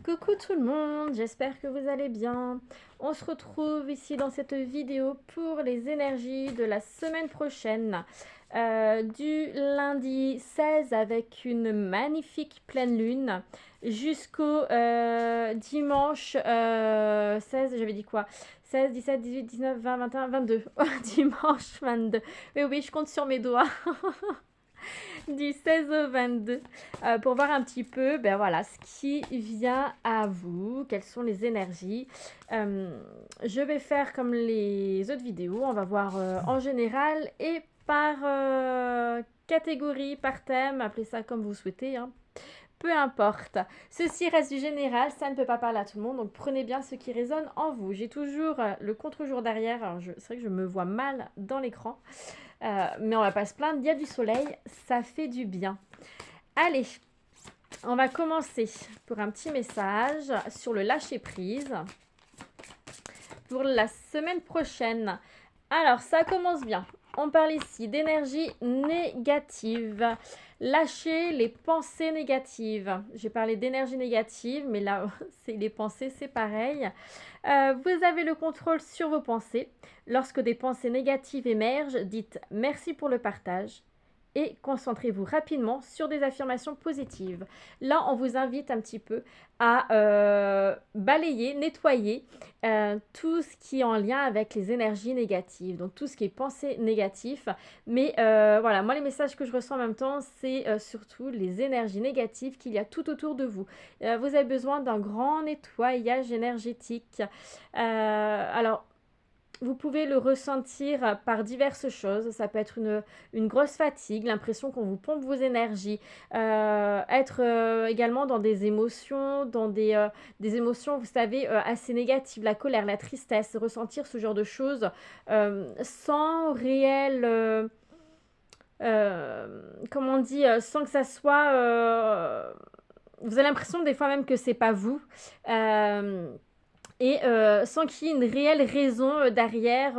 Coucou tout le monde, j'espère que vous allez bien. On se retrouve ici dans cette vidéo pour les énergies de la semaine prochaine, du lundi 16 avec une magnifique pleine lune jusqu'au dimanche 16, j'avais dit quoi? 16, 17, 18, 19, 20, 21, 22. Dimanche 22. Oui, oui, je compte sur mes doigts. Du 16 au 22 pour voir un petit peu voilà, ce qui vient à vous, quelles sont les énergies. Je vais faire comme les autres vidéos, on va voir en général et par catégorie, par thème, appelez ça comme vous souhaitez, hein. Peu importe. Ceci reste du général, ça ne peut pas parler à tout le monde, donc prenez bien ce qui résonne en vous. J'ai toujours le contre-jour derrière, c'est vrai que je me vois mal dans l'écran. Mais on va pas se plaindre, il y a du soleil, ça fait du bien. Allez, on va commencer pour un petit message sur le lâcher-prise pour la semaine prochaine. Alors, ça commence bien. On parle ici d'énergie négative. Lâchez les pensées négatives. J'ai parlé d'énergie négative, mais là, c'est les pensées, c'est pareil. Vous avez le contrôle sur vos pensées. Lorsque des pensées négatives émergent, dites merci pour le partage et concentrez-vous rapidement sur des affirmations positives. Là, on vous invite un petit peu à balayer, nettoyer tout ce qui est en lien avec les énergies négatives, donc tout ce qui est pensée négatif. Mais voilà, moi les messages que je reçois en même temps, c'est surtout les énergies négatives qu'il y a tout autour de vous. Vous avez besoin d'un grand nettoyage énergétique. Alors, vous pouvez le ressentir par diverses choses. Ça peut être une grosse fatigue, l'impression qu'on vous pompe vos énergies, être également dans des émotions, des émotions, vous savez, assez négatives, la colère, la tristesse, ressentir ce genre de choses sans réel... comment on dit, sans que ça soit... vous avez l'impression des fois même que c'est pas vous. Et sans qu'il y ait une réelle raison derrière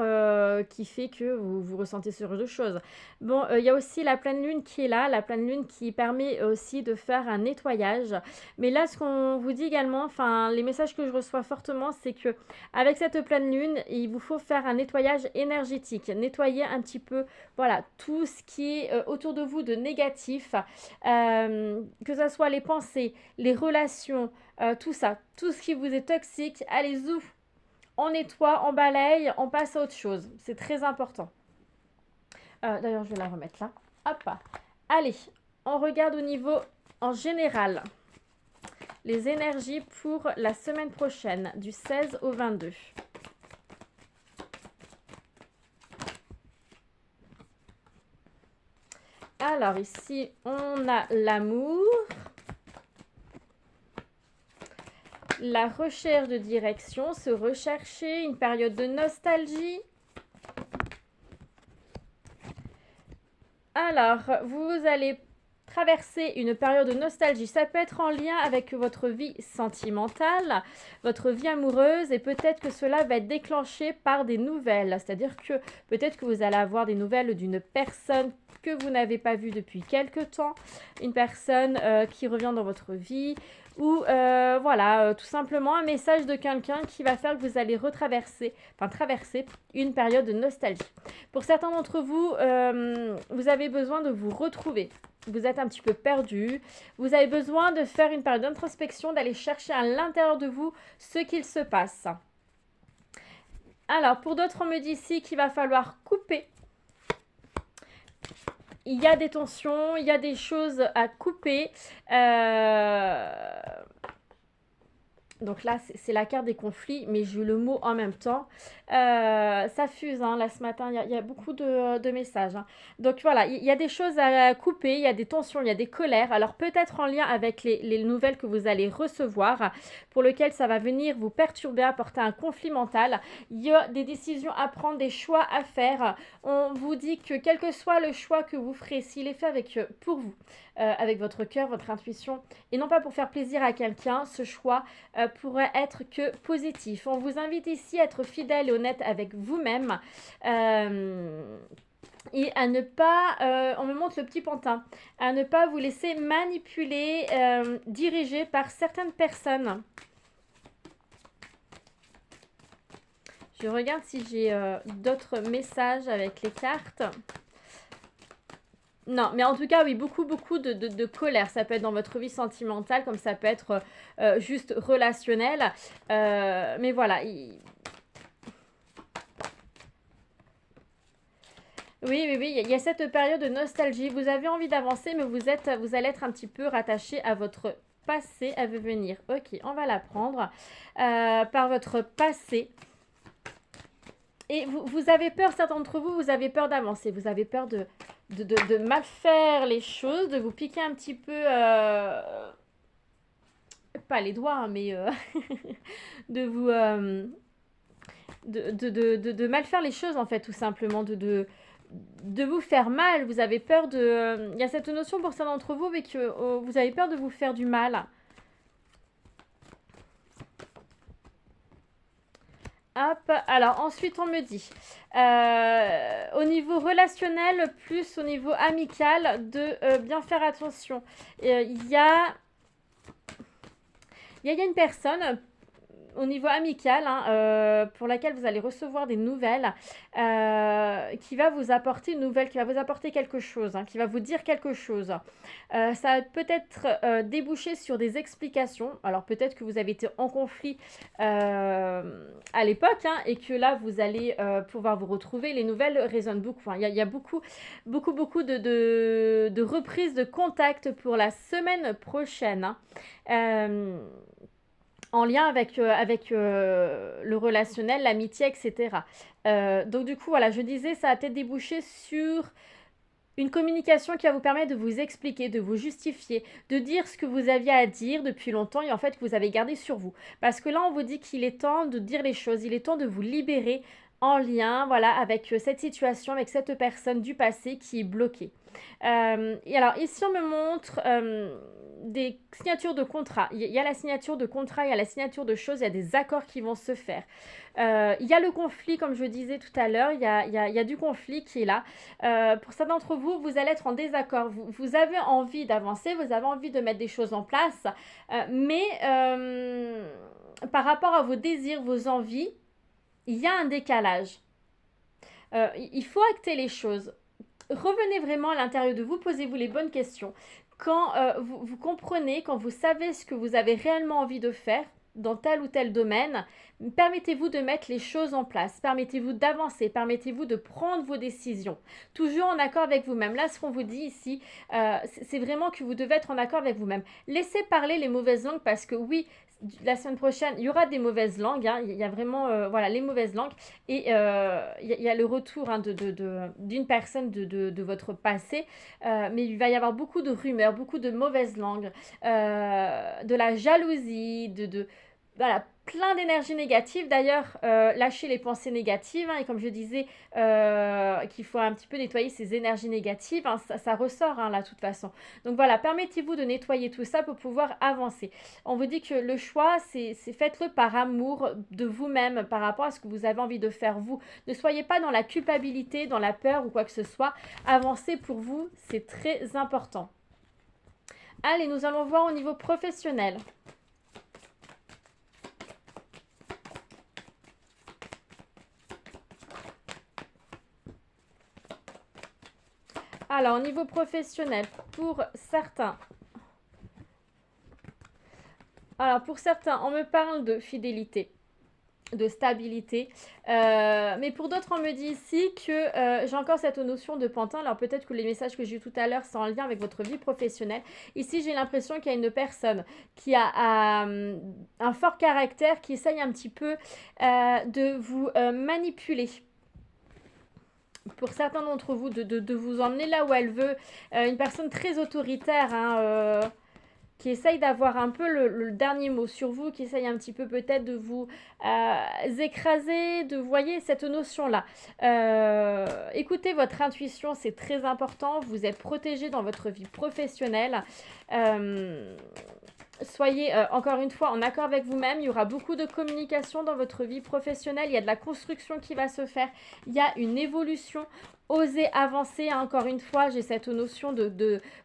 qui fait que vous ressentez ce genre de choses. Bon, il y a aussi la pleine lune qui est là, la pleine lune qui permet aussi de faire un nettoyage. Mais là, ce qu'on vous dit également, enfin, les messages que je reçois fortement, c'est que avec cette pleine lune, il vous faut faire un nettoyage énergétique, nettoyer un petit peu, voilà, tout ce qui est autour de vous de négatif, que ce soit les pensées, les relations, tout ça, tout ce qui vous est toxique, allez-y, on nettoie, on balaye, on passe à autre chose. C'est très important. D'ailleurs, je vais la remettre là. Hop. Allez, on regarde au niveau en général les énergies pour la semaine prochaine, du 16 au 22. Alors ici, on a l'amour, la recherche de direction, se rechercher, une période de nostalgie. Alors, vous allez traverser une période de nostalgie. Ça peut être en lien avec votre vie sentimentale, votre vie amoureuse, et peut-être que cela va être déclenché par des nouvelles. C'est-à-dire que peut-être que vous allez avoir des nouvelles d'une personne que vous n'avez pas vue depuis quelque temps, une personne qui revient dans votre vie, ou voilà, tout simplement un message de quelqu'un qui va faire que vous allez traverser une période de nostalgie. Pour certains d'entre vous, vous avez besoin de vous retrouver. Vous êtes un petit peu perdu. Vous avez besoin de faire une période d'introspection, d'aller chercher à l'intérieur de vous ce qu'il se passe. Alors, pour d'autres, on me dit ici qu'il va falloir couper. Il y a des tensions, il y a des choses à couper. Donc là, c'est la carte des conflits, mais j'ai eu le mot en même temps. Ça fuse, hein, là, ce matin, il y a beaucoup de messages. Hein. Donc voilà, il y a des choses à couper, il y a des tensions, il y a des colères. Alors peut-être en lien avec les nouvelles que vous allez recevoir, pour lesquelles ça va venir vous perturber, apporter un conflit mental. Il y a des décisions à prendre, des choix à faire. On vous dit que quel que soit le choix que vous ferez, s'il est fait pour vous, avec votre cœur, votre intuition, et non pas pour faire plaisir à quelqu'un, ce choix pourrait être que positif. On vous invite ici à être fidèle et honnête avec vous-même. Et à ne pas, on me montre le petit pantin, à ne pas vous laisser manipuler, diriger par certaines personnes. Je regarde si j'ai d'autres messages avec les cartes. Non, mais en tout cas, oui, beaucoup de colère. Ça peut être dans votre vie sentimentale, comme ça peut être juste relationnel. Mais voilà. Oui, il y a cette période de nostalgie. Vous avez envie d'avancer, mais vous allez être un petit peu rattaché à votre passé à venir. Ok, on va la prendre par votre passé. Et vous avez peur, certains d'entre vous, vous avez peur d'avancer. Vous avez peur de mal faire les choses, de vous piquer un petit peu, pas les doigts, hein, mais de vous... de mal faire les choses, en fait, tout simplement, de vous faire mal. Vous avez peur de... Il y a cette notion pour certains d'entre vous, mais que vous avez peur de vous faire du mal. Hop, alors ensuite on me dit, au niveau relationnel, plus au niveau amical, de bien faire attention. Il y a une personne au niveau amical, hein, pour laquelle vous allez recevoir des nouvelles, qui va vous apporter une nouvelle, qui va vous apporter quelque chose, hein, qui va vous dire quelque chose. Ça va peut-être déboucher sur des explications. Alors peut-être que vous avez été en conflit à l'époque, hein, et que là vous allez pouvoir vous retrouver. Les nouvelles résonnent beaucoup. Il y a beaucoup de reprises de contact pour la semaine prochaine, hein. En lien avec le relationnel, l'amitié, etc. Donc du coup, voilà, je disais, ça a peut-être débouché sur une communication qui va vous permettre de vous expliquer, de vous justifier, de dire ce que vous aviez à dire depuis longtemps et en fait que vous avez gardé sur vous. Parce que là, on vous dit qu'il est temps de dire les choses, il est temps de vous libérer en lien, voilà, avec cette situation, avec cette personne du passé qui est bloquée. Et alors, ici, on me montre des signatures de contrat. Il y a la signature de contrat, il y a la signature de choses, il y a des accords qui vont se faire. Il y a le conflit, comme je disais tout à l'heure, il y a du conflit qui est là. Pour certains d'entre vous, vous allez être en désaccord. Vous avez envie d'avancer, vous avez envie de mettre des choses en place, mais par rapport à vos désirs, vos envies, il y a un décalage. Il faut acter les choses. Revenez vraiment à l'intérieur de vous, posez-vous les bonnes questions. Quand vous comprenez, quand vous savez ce que vous avez réellement envie de faire dans tel ou tel domaine, permettez-vous de mettre les choses en place, permettez-vous d'avancer, permettez-vous de prendre vos décisions, toujours en accord avec vous-même. Là, ce qu'on vous dit ici, c'est vraiment que vous devez être en accord avec vous-même. Laissez parler les mauvaises langues parce que oui, la semaine prochaine, il y aura des mauvaises langues, hein. Il y a vraiment voilà, les mauvaises langues et il y a le retour, hein, d'une personne de votre passé, mais il va y avoir beaucoup de rumeurs, beaucoup de mauvaises langues, de la jalousie, voilà, plein d'énergie négative. D'ailleurs, lâchez les pensées négatives, hein, et comme je disais, qu'il faut un petit peu nettoyer ces énergies négatives, hein, ça ressort, hein, là, de toute façon. Donc voilà, permettez-vous de nettoyer tout ça pour pouvoir avancer. On vous dit que le choix, c'est faites-le par amour de vous-même, par rapport à ce que vous avez envie de faire vous. Ne soyez pas dans la culpabilité, dans la peur ou quoi que ce soit. Avancez pour vous, c'est très important. Allez, nous allons voir au niveau professionnel. Alors, au niveau professionnel, pour certains, on me parle de fidélité, de stabilité, mais pour d'autres, on me dit ici que j'ai encore cette notion de pantin. Alors, peut-être que les messages que j'ai eu tout à l'heure sont en lien avec votre vie professionnelle. Ici, j'ai l'impression qu'il y a une personne qui a un fort caractère, qui essaye un petit peu de vous manipuler. Pour certains d'entre vous, de vous emmener là où elle veut. Une personne très autoritaire, hein, qui essaye d'avoir un peu le dernier mot sur vous, qui essaye un petit peu peut-être de vous écraser, de voyez cette notion-là. Écoutez votre intuition, c'est très important. Vous êtes protégé dans votre vie professionnelle. soyez encore une fois en accord avec vous-même. Il y aura beaucoup de communication dans votre vie professionnelle. Il y a de la construction qui va se faire. Il y a une évolution. Osez avancer. Hein. Encore une fois, j'ai cette notion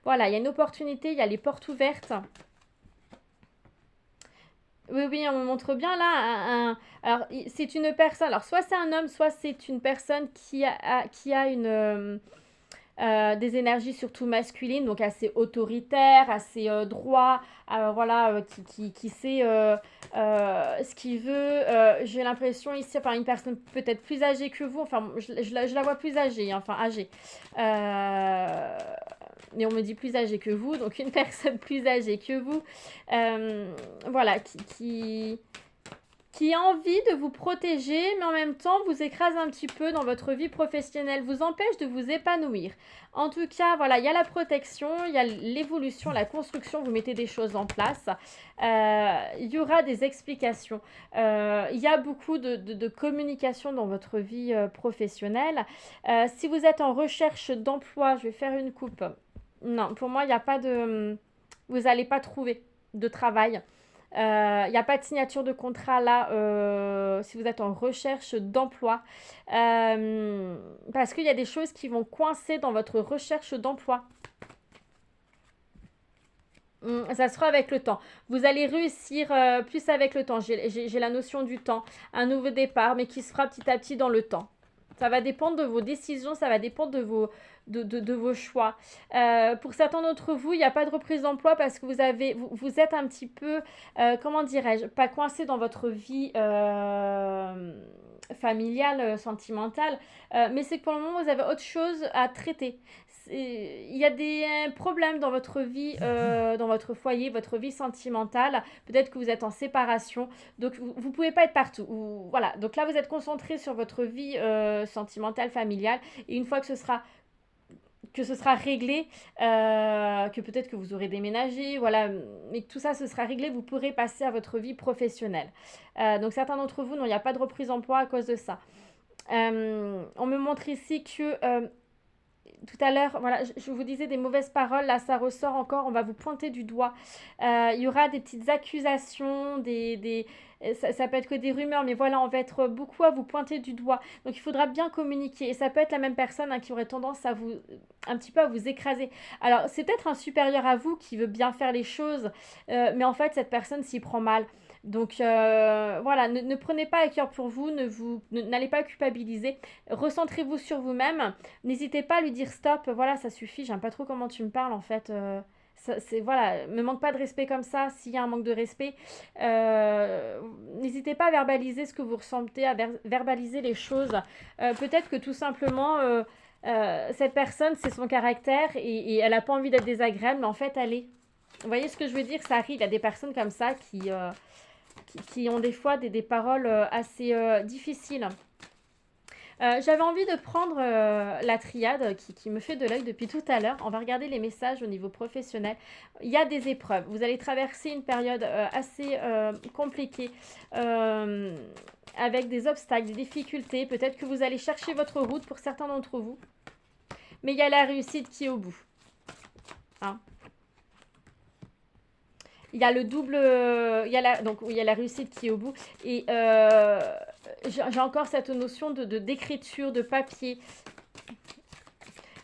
voilà, il y a une opportunité. Il y a les portes ouvertes. Oui, oui, on me montre bien là. Alors, c'est une personne. Alors, soit c'est un homme, soit c'est une personne qui a des énergies surtout masculines, donc assez autoritaire, assez droit, voilà, qui sait ce qu'il veut. J'ai l'impression ici, enfin, une personne peut-être plus âgée que vous, enfin, je la vois plus âgée, hein, enfin, âgée. Mais on me dit plus âgée que vous, donc une personne plus âgée que vous, voilà, qui a envie de vous protéger, mais en même temps vous écrase un petit peu dans votre vie professionnelle, vous empêche de vous épanouir. En tout cas, voilà, il y a la protection, il y a l'évolution, la construction, vous mettez des choses en place. Il y aura des explications. Il y a beaucoup de communication dans votre vie professionnelle. Si vous êtes en recherche d'emploi, je vais faire une coupe. Non, pour moi, il n'y a pas de... Vous n'allez pas trouver de travail. Il n'y a pas de signature de contrat là si vous êtes en recherche d'emploi. Parce qu'il y a des choses qui vont coincer dans votre recherche d'emploi. Ça sera avec le temps. Vous allez réussir plus avec le temps. J'ai la notion du temps. Un nouveau départ, mais qui se fera petit à petit dans le temps. Ça va dépendre de vos décisions, ça va dépendre de vos choix. Pour certains d'entre vous, il n'y a pas de reprise d'emploi parce que vous êtes un petit peu, comment dirais-je, pas coincé dans votre vie familiale, sentimentale, mais c'est que pour le moment, vous avez autre chose à traiter. Il y a des problèmes dans votre vie, dans votre foyer, votre vie sentimentale. Peut-être que vous êtes en séparation. Donc, vous ne pouvez pas être partout. Voilà. Donc là, vous êtes concentré sur votre vie sentimentale, familiale. Et une fois que ce sera réglé, que peut-être que vous aurez déménagé, voilà, mais que tout ça ce sera réglé, vous pourrez passer à votre vie professionnelle. Donc certains d'entre vous, non, il n'y a pas de reprise d'emploi à cause de ça. On me montre ici que tout à l'heure, voilà, je vous disais des mauvaises paroles, là ça ressort encore, on va vous pointer du doigt. Il y aura des petites accusations, ça peut être que des rumeurs, mais voilà, on va être beaucoup à vous pointer du doigt. Donc il faudra bien communiquer. Et ça peut être la même personne hein, qui aurait tendance à un petit peu à vous écraser. Alors c'est peut-être un supérieur à vous qui veut bien faire les choses, mais en fait cette personne s'y prend mal. Donc voilà, ne prenez pas à cœur pour vous, n'allez pas culpabiliser, recentrez-vous sur vous-même, n'hésitez pas à lui dire stop, voilà, ça suffit, j'aime pas trop comment tu me parles en fait, voilà, me manque pas de respect comme ça, s'il y a un manque de respect, n'hésitez pas à verbaliser ce que vous ressentez, à verbaliser les choses, peut-être que tout simplement... cette personne, c'est son caractère et elle n'a pas envie d'être désagréable, mais en fait, elle est. Vous voyez ce que je veux dire? Ça arrive, il y a des personnes comme ça qui ont des fois des paroles assez difficiles. J'avais envie de prendre la triade qui me fait de l'œil depuis tout à l'heure. On va regarder les messages au niveau professionnel. Il y a des épreuves. Vous allez traverser une période assez compliquée avec des obstacles, des difficultés. Peut-être que vous allez chercher votre route pour certains d'entre vous. Mais il y a la réussite qui est au bout. Hein? Il y a le double, donc il y a la réussite qui est au bout. Et j'ai encore cette notion d'écriture, de papier.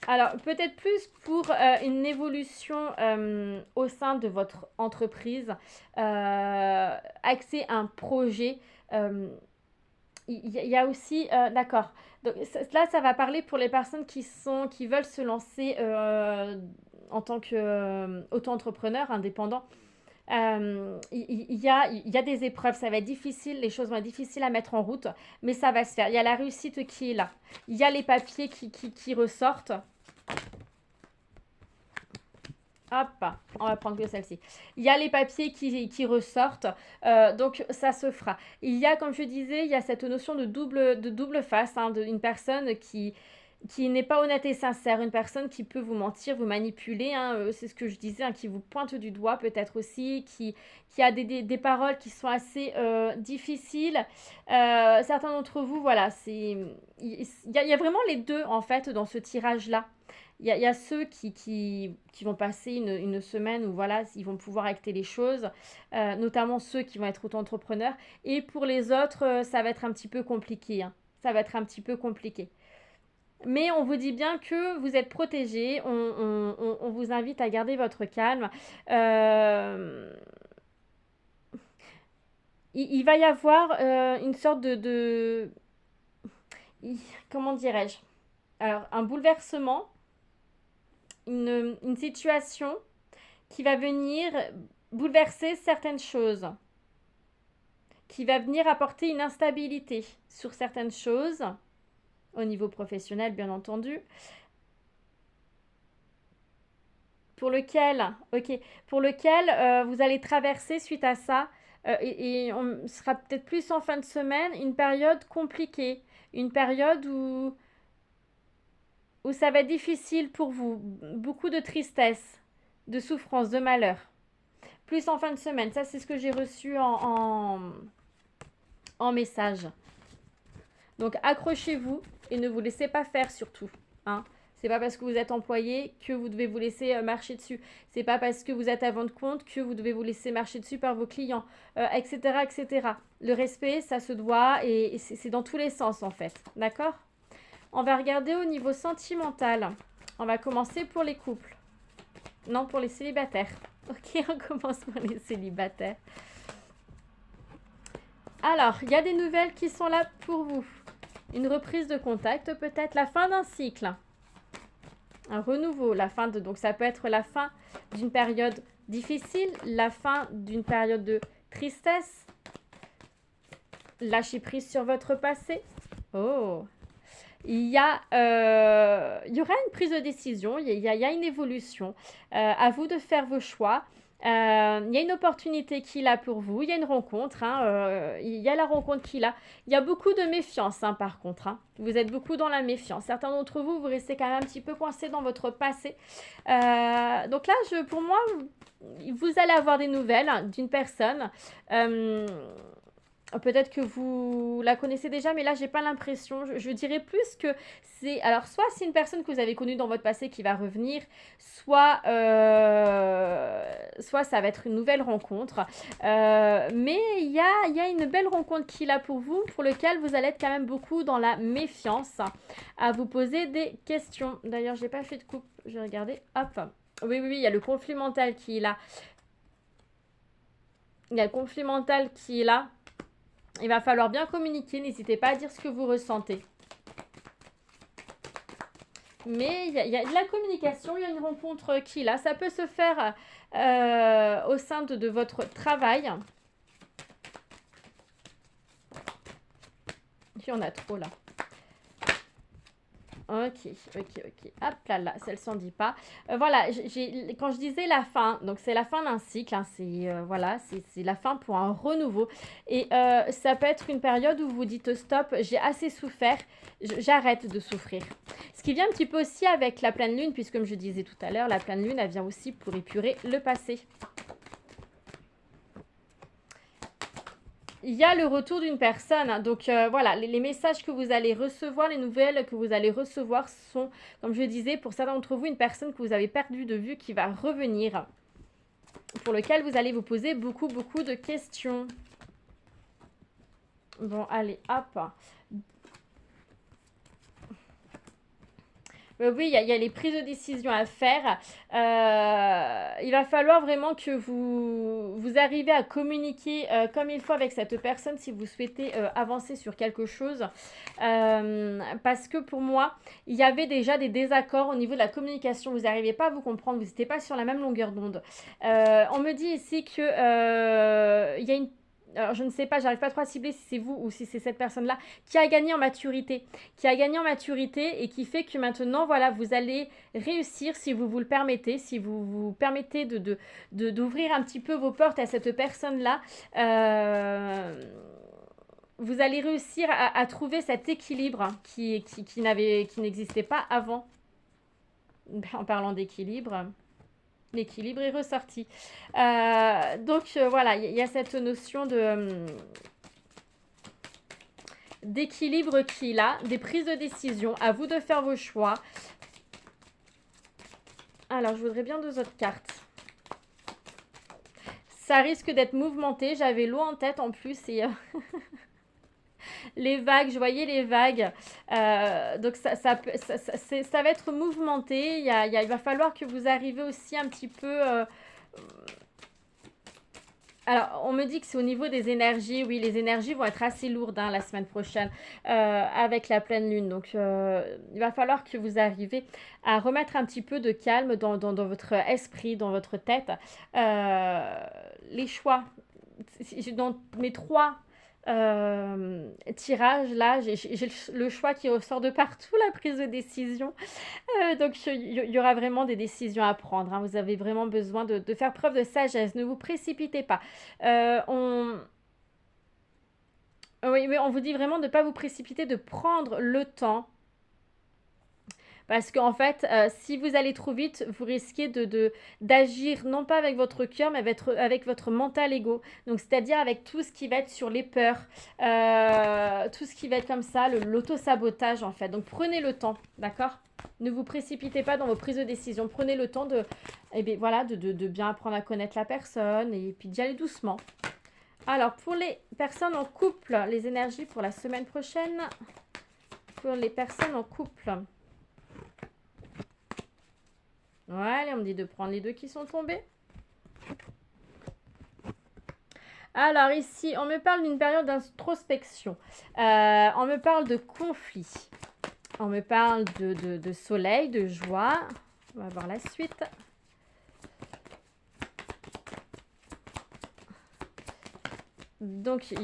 Alors, peut-être plus pour une évolution au sein de votre entreprise, axée un projet. Il y a aussi, d'accord. Donc là, ça va parler pour les personnes qui veulent se lancer en tant qu'auto-entrepreneur indépendant. Il y a des épreuves, ça va être difficile, les choses vont être difficiles à mettre en route, mais ça va se faire. Il y a la réussite qui est là. Il y a les papiers qui ressortent. Hop, on va prendre que celle-ci. Il y a les papiers qui ressortent, donc ça se fera. Il y a, comme je disais, il y a cette notion de double face, hein, d'une personne qui n'est pas honnête et sincère, une personne qui peut vous mentir, vous manipuler, hein, c'est ce que je disais, hein, qui vous pointe du doigt peut-être aussi, qui a des paroles qui sont assez difficiles. Certains d'entre vous, voilà, il y a vraiment les deux en fait dans ce tirage-là. y a ceux qui vont passer une semaine où voilà, ils vont pouvoir acter les choses, notamment ceux qui vont être auto-entrepreneurs. Et pour les autres, ça va être un petit peu compliqué, hein. Ça va être un petit peu compliqué. Mais on vous dit bien que vous êtes protégés. On vous invite à garder votre calme. Euh, il va y avoir une sorte comment dirais-je? Alors, un bouleversement, une situation qui va venir bouleverser certaines choses, qui va venir apporter une instabilité sur certaines choses, au niveau professionnel bien entendu, pour lequel vous allez traverser suite à ça, et on sera peut-être plus en fin de semaine, une période compliquée, une période où ça va être difficile pour vous, beaucoup de tristesse, de souffrance, de malheur. Plus en fin de semaine, ça c'est ce que j'ai reçu en message. Donc accrochez-vous et ne vous laissez pas faire surtout, hein. C'est pas parce que vous êtes employé que vous devez vous laisser marcher dessus. C'est pas parce que vous êtes à votre compte que vous devez vous laisser marcher dessus par vos clients, etc., etc. Le respect, ça se doit et c'est dans tous les sens en fait. D'accord? On va regarder au niveau sentimental. On va commencer pour les couples. Non, pour les célibataires. Ok, on commence pour les célibataires. Alors, il y a des nouvelles qui sont là pour vous. Une reprise de contact, peut-être la fin d'un cycle. Un renouveau, donc ça peut être la fin d'une période difficile, la fin d'une période de tristesse, lâcher prise sur votre passé. Oh, il y aura une prise de décision, il y a une évolution. À vous de faire vos choix. Il y a une opportunité qu'il a pour vous, il y a une rencontre, hein, il y a la rencontre qu'il a. Il y a beaucoup de méfiance, hein, par contre, hein. Vous êtes beaucoup dans la méfiance. Certains d'entre vous, vous restez quand même un petit peu coincés dans votre passé. Donc là, pour moi, vous allez avoir des nouvelles d'une personne. Peut-être que vous la connaissez déjà, mais là, j'ai pas l'impression. Je dirais plus que c'est... Alors, soit c'est une personne que vous avez connue dans votre passé qui va revenir, soit ça va être une nouvelle rencontre. Mais il y a une belle rencontre qu'il a pour vous, pour lequel vous allez être quand même beaucoup dans la méfiance, à vous poser des questions. D'ailleurs, j'ai pas fait de coupe. Je vais regarder. Hop. Oui, il y a le conflit mental qui est là. Il y a le conflit mental qui est là. Il va falloir bien communiquer, n'hésitez pas à dire ce que vous ressentez. Mais il y a de la communication, il y a une rencontre qui est là. Ça peut se faire au sein de votre travail. Il y en a trop là. Ok. Hop là, ça ne s'en dit pas. Voilà, quand je disais la fin, donc c'est la fin d'un cycle, hein, c'est la fin pour un renouveau. Et ça peut être une période où vous dites stop, j'ai assez souffert, j'arrête de souffrir. Ce qui vient un petit peu aussi avec la pleine lune, puisque comme je disais tout à l'heure, la pleine lune, elle vient aussi pour épurer le passé. Il y a le retour d'une personne. Donc voilà, les messages que vous allez recevoir, les nouvelles que vous allez recevoir sont, comme je disais, pour certains d'entre vous, une personne que vous avez perdue de vue qui va revenir, pour lequel vous allez vous poser beaucoup de questions. Bon, allez, hop. Oui, il y a les prises de décision à faire. Il va falloir vraiment que vous arrivez à communiquer comme il faut avec cette personne si vous souhaitez avancer sur quelque chose. Parce que pour moi, il y avait déjà des désaccords au niveau de la communication. Vous n'arrivez pas à vous comprendre, vous n'étiez pas sur la même longueur d'onde. On me dit ici que il y a une... Alors, je ne sais pas, j'arrive pas trop à cibler si c'est vous ou si c'est cette personne-là qui a gagné en maturité. Et qui fait que maintenant, voilà, vous allez réussir si vous vous le permettez, si vous vous permettez d'ouvrir un petit peu vos portes à cette personne-là. Vous allez réussir à trouver cet équilibre qui n'existait pas avant. En parlant d'équilibre... L'équilibre est ressorti. Donc voilà, il y a cette notion d'équilibre qui est là, des prises de décision. À vous de faire vos choix. Alors, je voudrais bien 2 autres cartes. Ça risque d'être mouvementé. J'avais l'eau en tête en plus et les vagues, je voyais les vagues. Donc, ça va être mouvementé. Il va falloir que vous arrivez aussi un petit peu... Alors, on me dit que c'est au niveau des énergies. Oui, les énergies vont être assez lourdes hein, la semaine prochaine avec la pleine lune. Donc, il va falloir que vous arrivez à remettre un petit peu de calme dans votre esprit, dans votre tête. Les choix, dans mes 3 tirages, là, j'ai le choix qui ressort de partout, la prise de décision. Donc, il y aura vraiment des décisions à prendre. Hein. Vous avez vraiment besoin de faire preuve de sagesse. Ne vous précipitez pas. Oui, mais on vous dit vraiment de ne pas vous précipiter, de prendre le temps. Parce qu'en fait, si vous allez trop vite, vous risquez d'agir non pas avec votre cœur, mais avec votre mental ego. Donc, c'est-à-dire avec tout ce qui va être sur les peurs, tout ce qui va être comme ça, l'auto-sabotage en fait. Donc, prenez le temps, d'accord? Ne vous précipitez pas dans vos prises de décision. Prenez le temps de bien apprendre à connaître la personne et puis d'y aller doucement. Alors, pour les personnes en couple, les énergies pour la semaine prochaine. Pour les personnes en couple. Voilà, on me dit de prendre les 2 qui sont tombés. Alors ici, on me parle d'une période d'introspection. On me parle de conflit. On me parle de soleil, de joie. On va voir la suite. Donc,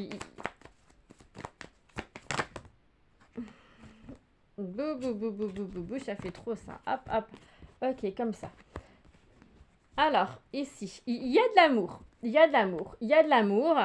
bou, ça fait trop ça. Hop, hop. Ok, comme ça. Alors, ici, il y a de l'amour. Il y a de l'amour. Il y a de l'amour.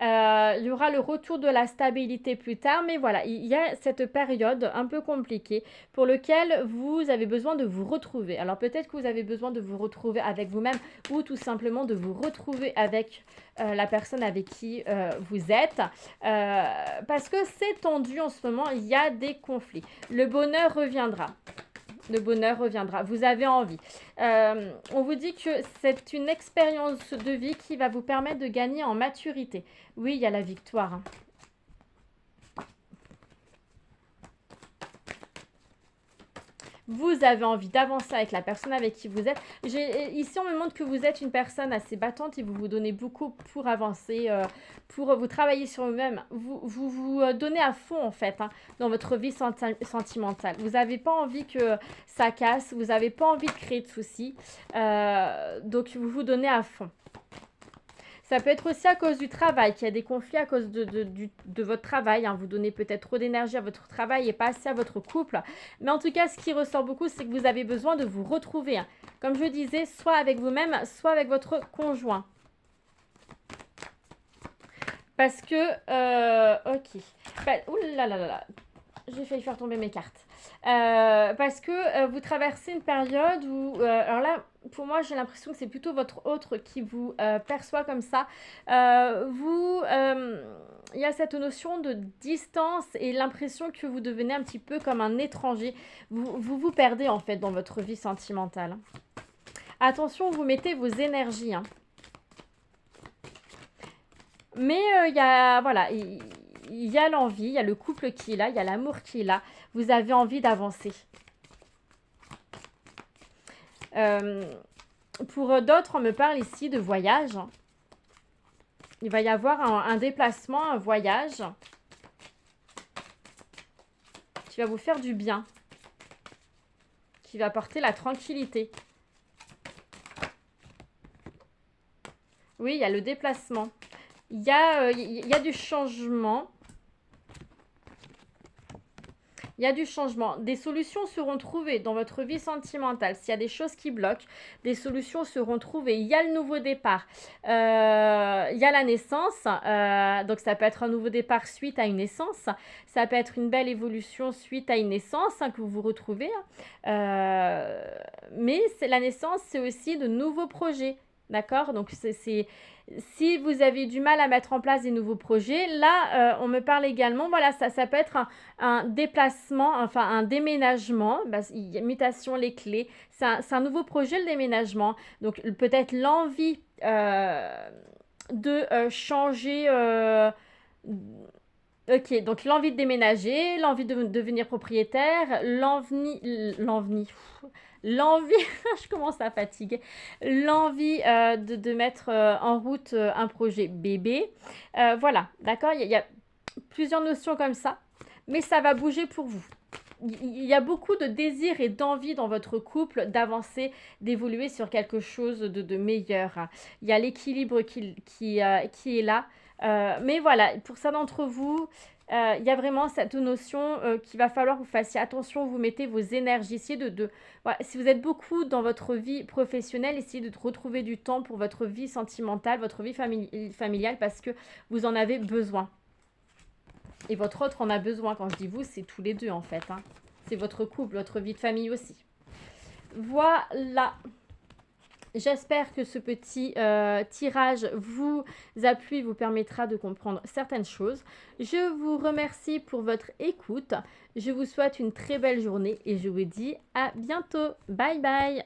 Il y aura le retour de la stabilité plus tard. Mais voilà, il y a cette période un peu compliquée pour laquelle vous avez besoin de vous retrouver. Alors, peut-être que vous avez besoin de vous retrouver avec vous-même ou tout simplement de vous retrouver avec la personne avec qui vous êtes. Parce que c'est tendu en ce moment. Il y a des conflits. Le bonheur reviendra. Le bonheur reviendra. Vous avez envie. On vous dit que c'est une expérience de vie qui va vous permettre de gagner en maturité. Oui, il y a la victoire. Hein. Vous avez envie d'avancer avec la personne avec qui vous êtes. Ici, on me montre que vous êtes une personne assez battante et vous vous donnez beaucoup pour avancer, pour vous travailler sur vous-même. Vous donnez à fond, en fait, hein, dans votre vie sentimentale. Vous n'avez pas envie que ça casse, vous n'avez pas envie de créer de soucis. Donc, vous vous donnez à fond. Ça peut être aussi à cause du travail, qu'il y a des conflits à cause de votre travail. Hein. Vous donnez peut-être trop d'énergie à votre travail et pas assez à votre couple. Mais en tout cas, ce qui ressort beaucoup, c'est que vous avez besoin de vous retrouver. Hein. Comme je disais, soit avec vous-même, soit avec votre conjoint. Parce que... ok. Ouh là là là là. J'ai failli faire tomber mes cartes. Parce que vous traversez une période où... alors là, pour moi, j'ai l'impression que c'est plutôt votre autre qui vous perçoit comme ça. Il y a cette notion de distance et l'impression que vous devenez un petit peu comme un étranger. Vous perdez en fait dans votre vie sentimentale. Attention, vous mettez vos énergies. Hein. Mais il y a... Voilà... Il y a l'envie, il y a le couple qui est là, il y a l'amour qui est là. Vous avez envie d'avancer. Pour d'autres, on me parle ici de voyage. Il va y avoir un déplacement, un voyage qui va vous faire du bien, qui va apporter la tranquillité. Oui, il y a le déplacement. Il y a du changement. Il y a du changement. Des solutions seront trouvées dans votre vie sentimentale. S'il y a des choses qui bloquent, des solutions seront trouvées. Il y a le nouveau départ. Il y a la naissance. Donc, ça peut être un nouveau départ suite à une naissance. Ça peut être une belle évolution suite à une naissance que vous vous retrouvez. Mais la naissance, c'est aussi de nouveaux projets. D'accord? Donc, Si vous avez du mal à mettre en place des nouveaux projets, là, on me parle également, voilà, ça peut être un déplacement, enfin un déménagement, mutation, les clés. C'est un nouveau projet, le déménagement. Donc peut-être l'envie de changer. Ok, donc l'envie de déménager, l'envie de devenir propriétaire, l'envie, je commence à fatiguer, l'envie de mettre en route un projet bébé. Voilà, d'accord, il y a plusieurs notions comme ça, mais ça va bouger pour vous. Il y a beaucoup de désir et d'envie dans votre couple d'avancer, d'évoluer sur quelque chose de meilleur. Il y a l'équilibre qui est là. Mais voilà, pour ça d'entre vous, il y a vraiment cette notion qu'il va falloir que vous fassiez attention, vous mettez vos énergies, essayez voilà, si vous êtes beaucoup dans votre vie professionnelle, essayez de retrouver du temps pour votre vie sentimentale, votre vie familiale, parce que vous en avez besoin. Et votre autre en a besoin. Quand je dis vous, c'est tous les deux en fait. Hein. C'est votre couple, votre vie de famille aussi. Voilà. J'espère que ce petit tirage vous appuie, vous permettra de comprendre certaines choses. Je vous remercie pour votre écoute. Je vous souhaite une très belle journée et je vous dis à bientôt. Bye bye.